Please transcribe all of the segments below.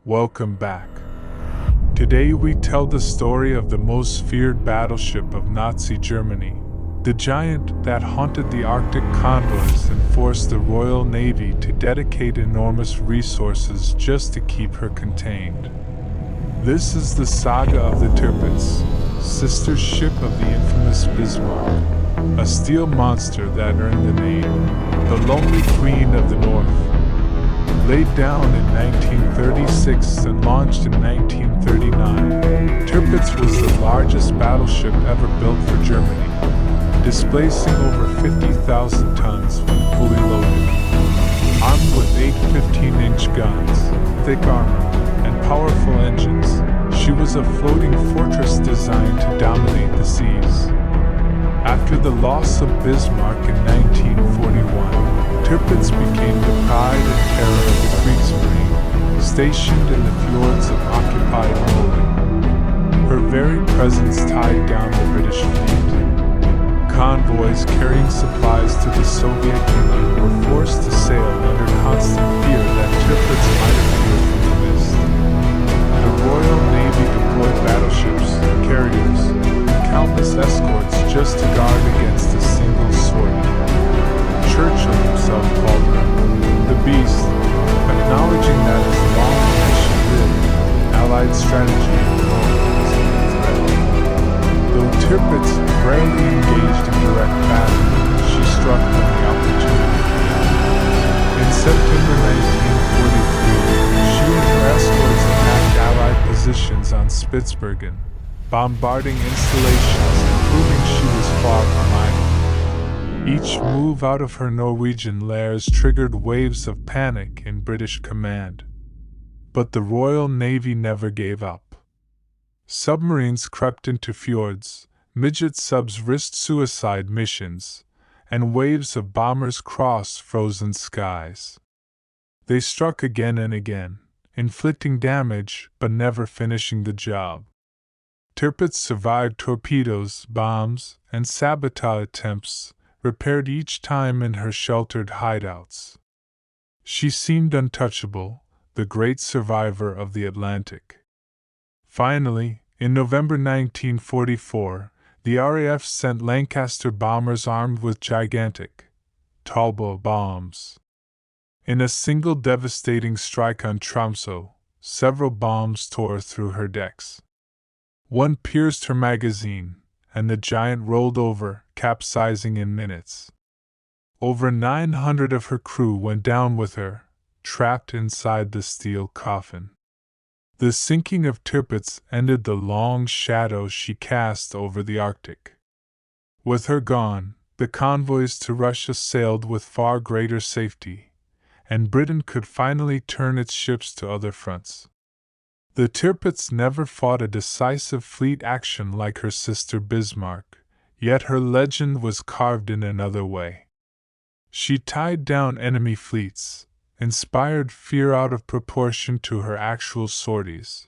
Welcome back. Today we tell the story of the most feared battleship of Nazi Germany, the giant that haunted the Arctic convoys and forced the Royal Navy to dedicate enormous resources just to keep her contained. This is the saga of the Tirpitz, sister ship of the infamous Bismarck, a steel monster that earned the name, the Lonely Queen of the North. Laid down in 1936 and launched in 1939, Tirpitz was the largest battleship ever built for Germany, displacing over 50,000 tons when fully loaded. Armed with 8 15-inch guns, thick armor, and powerful engines, she was a floating fortress designed to dominate the seas. After the loss of Bismarck in 1941, Tirpitz became the pride and terror of the Kriegsmarine, stationed in the fjords of occupied Norway. Her very presence tied down the British fleet. Convoys carrying supplies to the Soviet Union were forced to sail under constant fear that Tirpitz might appear from the mist. The Royal Navy deployed battleships, carriers, and countless escorts just to guard against a single sortie. Churchill himself called her the Beast, acknowledging that as long as she lived, Allied strategy in the North was under threat. Though Tirpitz rarely engaged in direct battle, she struck when the opportunity came. In September 1943, she and her escorts attacked Allied positions on Spitsbergen, bombarding installations and proving she was far from idle. Each move out of her Norwegian lairs triggered waves of panic in British command. But the Royal Navy never gave up. Submarines crept into fjords, midget subs risked suicide missions, and waves of bombers crossed frozen skies. They struck again and again, inflicting damage but never finishing the job. Tirpitz survived torpedoes, bombs, and sabotage attempts, repaired each time in her sheltered hideouts. She seemed untouchable, the great survivor of the Atlantic. Finally, in November 1944, the RAF sent Lancaster bombers armed with gigantic Tallboy bombs. In a single devastating strike on Tromsø, several bombs tore through her decks. One pierced her magazine, and the giant rolled over, capsizing in minutes. Over 900 of her crew went down with her, trapped inside the steel coffin. The sinking of Tirpitz ended the long shadow she cast over the Arctic. With her gone, the convoys to Russia sailed with far greater safety, and Britain could finally turn its ships to other fronts. The Tirpitz never fought a decisive fleet action like her sister Bismarck, yet her legend was carved in another way. She tied down enemy fleets, inspired fear out of proportion to her actual sorties,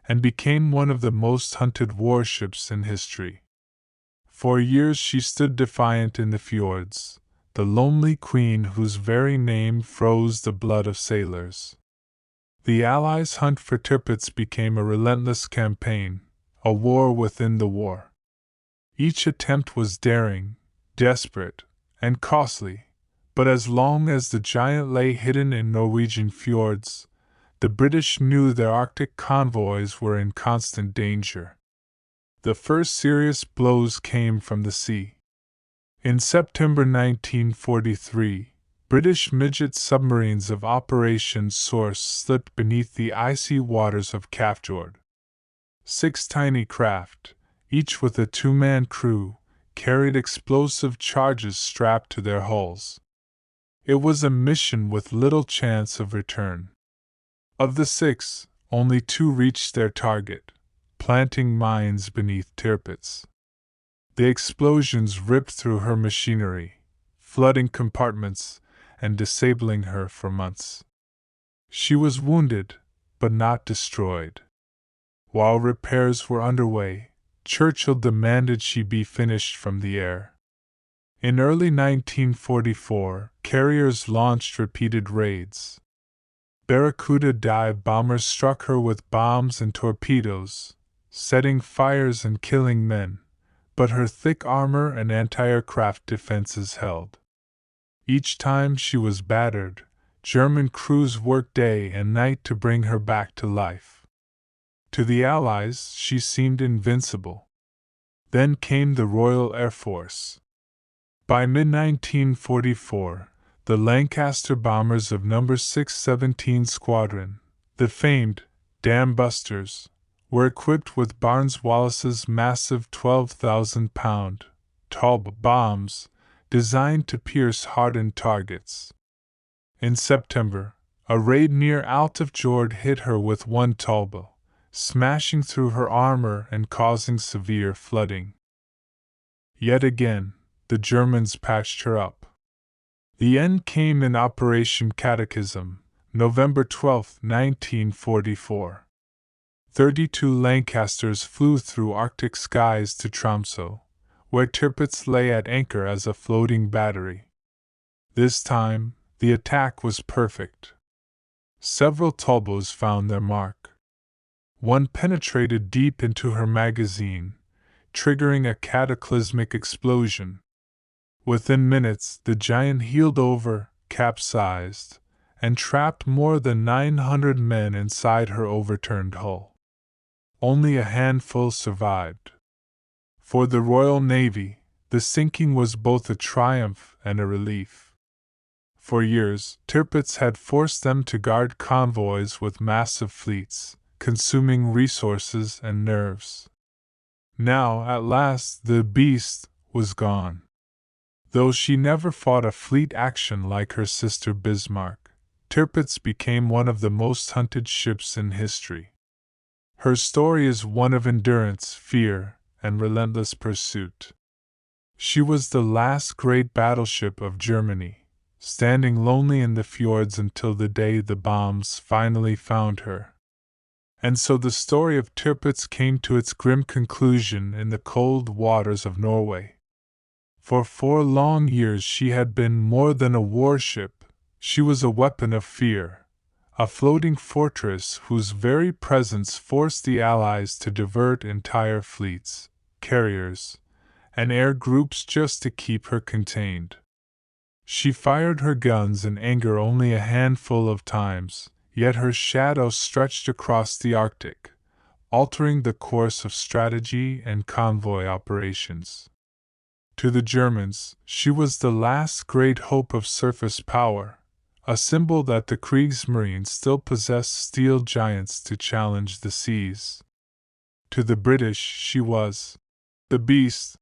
and became one of the most hunted warships in history. For years she stood defiant in the fjords, the lonely queen whose very name froze the blood of sailors. The Allies' hunt for Tirpitz became a relentless campaign, a war within the war. Each attempt was daring, desperate, and costly, but as long as the giant lay hidden in Norwegian fjords, the British knew their Arctic convoys were in constant danger. The first serious blows came from the sea. In September 1943, British midget submarines of Operation Source slipped beneath the icy waters of Fjord. 6 tiny craft, each with a 2-man crew, carried explosive charges strapped to their hulls. It was a mission with little chance of return. Of the 6, only 2 reached their target, planting mines beneath Tirpitz. The explosions ripped through her machinery, flooding compartments, and disabling her for months. She was wounded, but not destroyed. While repairs were underway, Churchill demanded she be finished from the air. In early 1944, carriers launched repeated raids. Barracuda dive bombers struck her with bombs and torpedoes, setting fires and killing men, but her thick armor and anti-aircraft defenses held. Each time she was battered, German crews worked day and night to bring her back to life. To the Allies, she seemed invincible. Then came the Royal Air Force. By mid-1944, the Lancaster bombers of No. 617 Squadron, the famed Dam Busters, were equipped with Barnes-Wallace's massive 12,000-pound Tallboy bombs designed to pierce hardened targets. In September, a raid near Alt of Jord hit her with one Tallboy, smashing through her armor and causing severe flooding. Yet again, the Germans patched her up. The end came in Operation Catechism, November 12, 1944. 32 Lancasters flew through Arctic skies to Tromsø, where Tirpitz lay at anchor as a floating battery. This time, the attack was perfect. Several Tallboys found their mark. One penetrated deep into her magazine, triggering a cataclysmic explosion. Within minutes, the giant heeled over, capsized, and trapped more than 900 men inside her overturned hull. Only a handful survived. For the Royal Navy, the sinking was both a triumph and a relief. For years, Tirpitz had forced them to guard convoys with massive fleets, consuming resources and nerves. Now, at last, the beast was gone. Though she never fought a fleet action like her sister Bismarck, Tirpitz became one of the most hunted ships in history. Her story is one of endurance, fear, and relentless pursuit. She was the last great battleship of Germany, standing lonely in the fjords until the day the bombs finally found her. And so the story of Tirpitz came to its grim conclusion in the cold waters of Norway. For 4 long years she had been more than a warship, she was a weapon of fear, a floating fortress whose very presence forced the Allies to divert entire fleets, carriers, and air groups just to keep her contained. She fired her guns in anger only a handful of times, yet her shadow stretched across the Arctic, altering the course of strategy and convoy operations. To the Germans, she was the last great hope of surface power, a symbol that the Kriegsmarine still possessed steel giants to challenge the seas. To the British, she was the beast,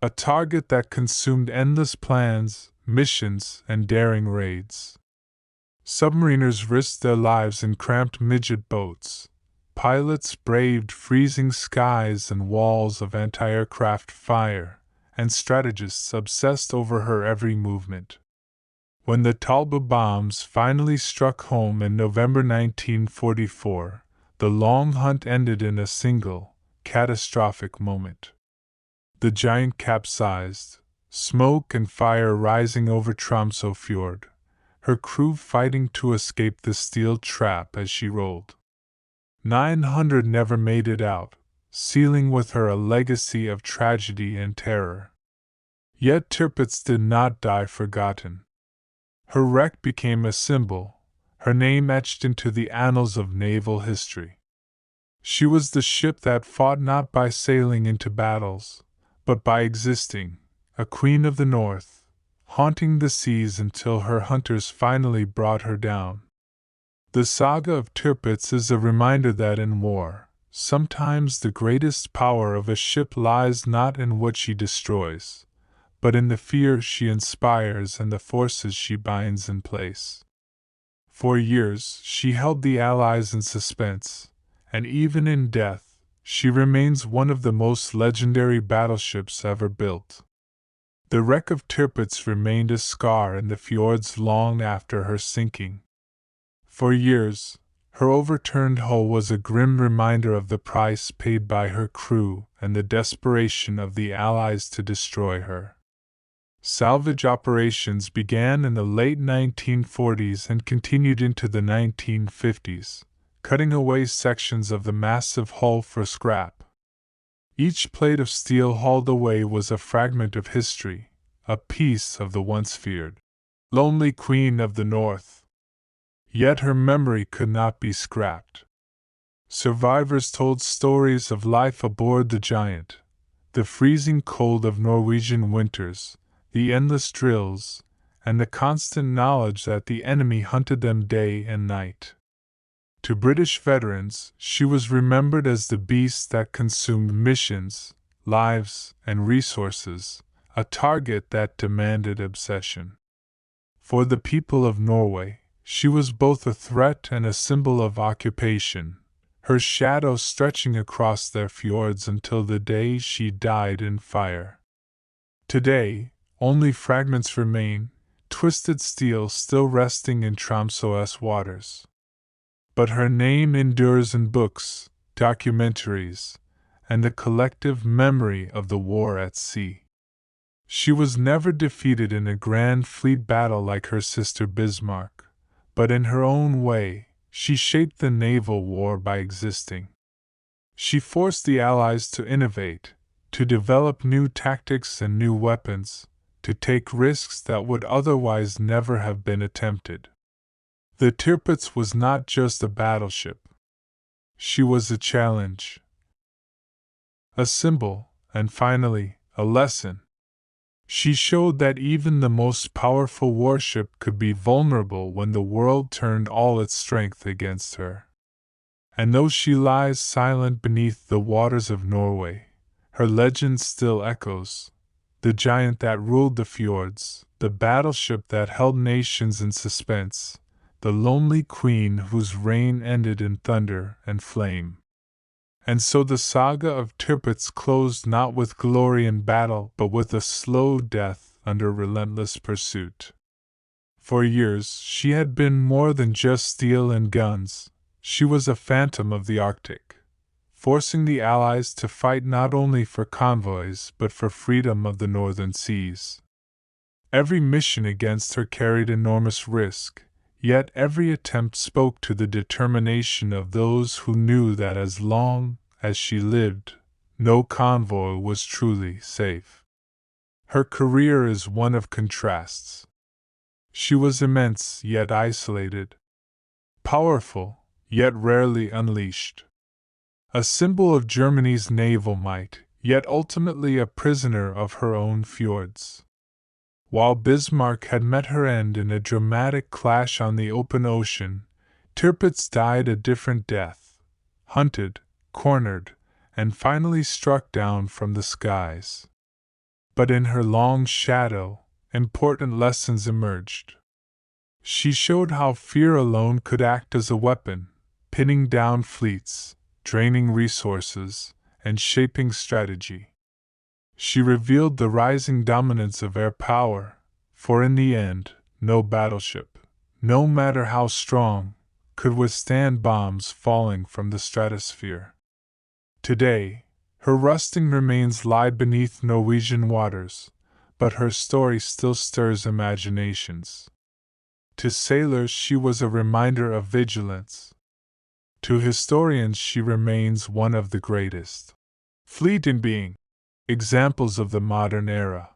a target that consumed endless plans, missions, and daring raids. Submariners risked their lives in cramped midget boats. Pilots braved freezing skies and walls of anti-aircraft fire, and strategists obsessed over her every movement. When the Tallboy bombs finally struck home in November 1944, the long hunt ended in a single, catastrophic moment. The giant capsized, smoke and fire rising over Tromsø fjord, her crew fighting to escape the steel trap as she rolled. 900 never made it out, sealing with her a legacy of tragedy and terror. Yet Tirpitz did not die forgotten. Her wreck became a symbol, her name etched into the annals of naval history. She was the ship that fought not by sailing into battles, but by existing, a queen of the north, haunting the seas until her hunters finally brought her down. The saga of Tirpitz is a reminder that in war, sometimes the greatest power of a ship lies not in what she destroys, but in the fear she inspires and the forces she binds in place. For years she held the Allies in suspense, and even in death, she remains one of the most legendary battleships ever built. The wreck of Tirpitz remained a scar in the fjords long after her sinking. For years, her overturned hull was a grim reminder of the price paid by her crew and the desperation of the Allies to destroy her. Salvage operations began in the late 1940s and continued into the 1950s, cutting away sections of the massive hull for scrap. Each plate of steel hauled away was a fragment of history, a piece of the once feared, lonely Queen of the North. Yet her memory could not be scrapped. Survivors told stories of life aboard the Giant, the freezing cold of Norwegian winters, the endless drills, and the constant knowledge that the enemy hunted them day and night. To British veterans, she was remembered as the beast that consumed missions, lives, and resources, a target that demanded obsession. For the people of Norway, she was both a threat and a symbol of occupation, her shadow stretching across their fjords until the day she died in fire. Today, only fragments remain, twisted steel still resting in Tromsø's waters. But her name endures in books, documentaries, and the collective memory of the war at sea. She was never defeated in a grand fleet battle like her sister Bismarck, but in her own way, she shaped the naval war by existing. She forced the Allies to innovate, to develop new tactics and new weapons, to take risks that would otherwise never have been attempted. The Tirpitz was not just a battleship. She was a challenge, a symbol, and finally, a lesson. She showed that even the most powerful warship could be vulnerable when the world turned all its strength against her. And though she lies silent beneath the waters of Norway, her legend still echoes. The giant that ruled the fjords, the battleship that held nations in suspense, the lonely queen whose reign ended in thunder and flame. And so the saga of Tirpitz closed not with glory in battle, but with a slow death under relentless pursuit. For years she had been more than just steel and guns. She was a phantom of the Arctic, forcing the Allies to fight not only for convoys but for freedom of the northern seas. Every mission against her carried enormous risk, yet every attempt spoke to the determination of those who knew that as long as she lived, no convoy was truly safe. Her career is one of contrasts. She was immense yet isolated, powerful yet rarely unleashed. A symbol of Germany's naval might, yet ultimately a prisoner of her own fjords. While Bismarck had met her end in a dramatic clash on the open ocean, Tirpitz died a different death, hunted, cornered, and finally struck down from the skies. But in her long shadow, important lessons emerged. She showed how fear alone could act as a weapon, pinning down fleets, draining resources, and shaping strategy. She revealed the rising dominance of air power, for in the end, no battleship, no matter how strong, could withstand bombs falling from the stratosphere. Today, her rusting remains lie beneath Norwegian waters, but her story still stirs imaginations. To sailors she was a reminder of vigilance. To historians she remains one of the greatest fleet in being, examples of the modern era.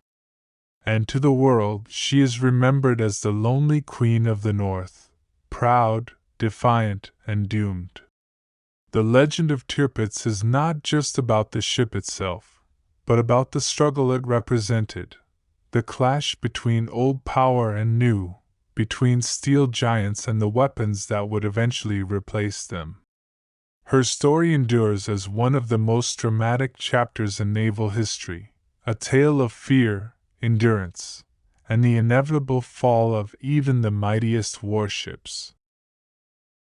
And to the world she is remembered as the lonely Queen of the North, proud, defiant, and doomed. The legend of Tirpitz is not just about the ship itself, but about the struggle it represented, the clash between old power and new, between steel giants and the weapons that would eventually replace them. Her story endures as one of the most dramatic chapters in naval history, a tale of fear, endurance, and the inevitable fall of even the mightiest warships.